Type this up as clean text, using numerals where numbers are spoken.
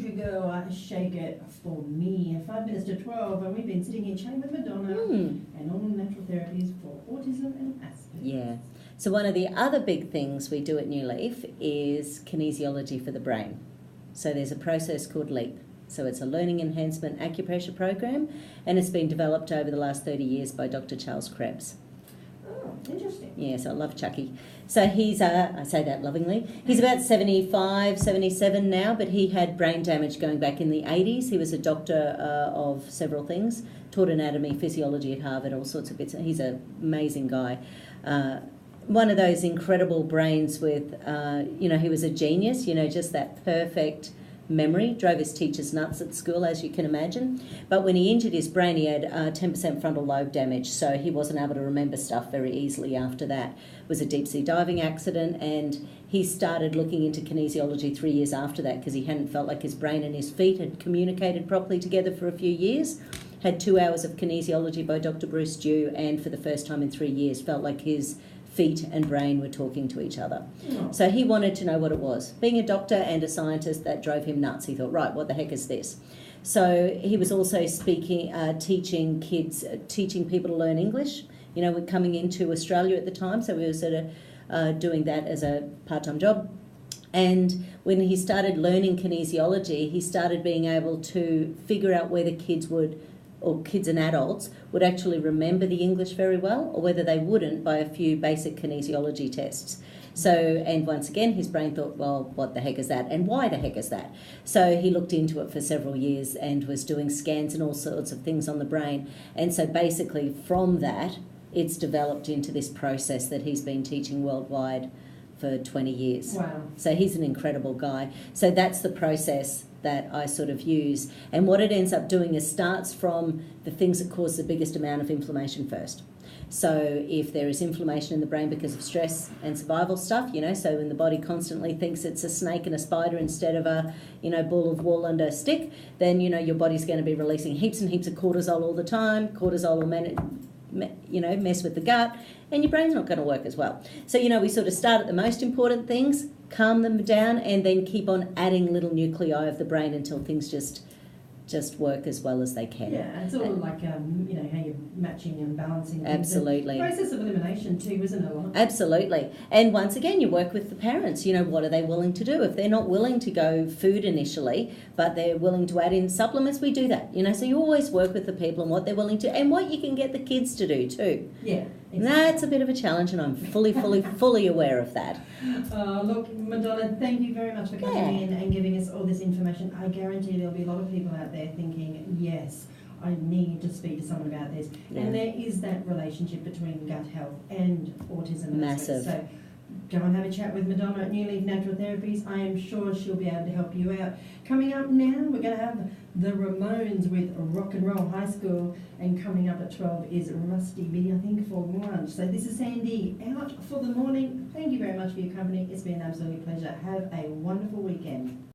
to go shake it for me. 5 minutes to 12, and we've been sitting here chatting with Madonna and all natural therapies for autism and Aspergers. Yeah. So one of the other big things we do at New Leaf is kinesiology for the brain. So there's a process called LEAP. So it's a learning enhancement acupressure program, and it's been developed over the last 30 years by Dr. Charles Krebs. Oh, interesting. Yes, I love Chucky. So he's, I say that lovingly, he's about 75, 77 now, but he had brain damage going back in the 80s. He was a doctor of several things, taught anatomy, physiology at Harvard, all sorts of bits. He's an amazing guy. One of those incredible brains with, he was a genius, just that perfect memory, drove his teachers nuts at school, as you can imagine. But when he injured his brain, he had 10% frontal lobe damage, so he wasn't able to remember stuff very easily after that. It was a deep-sea diving accident, and he started looking into kinesiology 3 years after that because he hadn't felt like his brain and his feet had communicated properly together for a few years. Had 2 hours of kinesiology by Dr. Bruce Dew, and for the first time in 3 years felt like his feet and brain were talking to each other. Oh. So he wanted to know what it was. Being a doctor and a scientist, that drove him nuts. He thought, right, what the heck is this? So he was also teaching people to learn English. We're coming into Australia at the time, so we were sort of doing that as a part-time job. And when he started learning kinesiology, he started being able to figure out whether kids and adults would actually remember the English very well, or whether they wouldn't by a few basic kinesiology tests. So, and once again, his brain thought, well, what the heck is that? And why the heck is that? So he looked into it for several years and was doing scans and all sorts of things on the brain. And so basically from that, it's developed into this process that he's been teaching worldwide for 20 years. Wow. So he's an incredible guy. So that's the process that I sort of use. And what it ends up doing is starts from the things that cause the biggest amount of inflammation first. So if there is inflammation in the brain because of stress and survival stuff, so when the body constantly thinks it's a snake and a spider instead of a, ball of wool and a stick, then, your body's going to be releasing heaps and heaps of cortisol all the time. Cortisol will mess with the gut, and your brain's not going to work as well. So, we sort of start at the most important things, calm them down, and then keep on adding little nuclei of the brain until things just work as well as they can. Yeah, it's all like, how you're matching and balancing things. Absolutely. The process of elimination too, isn't it? Absolutely. And once again, you work with the parents. What are they willing to do? If they're not willing to go food initially, but they're willing to add in supplements, we do that. So you always work with the people and what they're willing to, and what you can get the kids to do too. Yeah. Exactly. That's a bit of a challenge, and I'm fully aware of that. Look, Madonna, thank you very much for coming in and giving us all this information. I guarantee there'll be a lot of people out there thinking, yes, I need to speak to someone about this. Yeah. And there is that relationship between gut health and autism. Massive. So go and have a chat with Madonna at New Leaf Natural Therapies. I am sure she'll be able to help you out. Coming up now, we're going to have the Ramones with Rock and Roll High School, and coming up at 12 is Rusty B, I think, for lunch. So this is Sandy out for the morning. Thank you very much for your company. It's been an absolute pleasure. Have a wonderful weekend.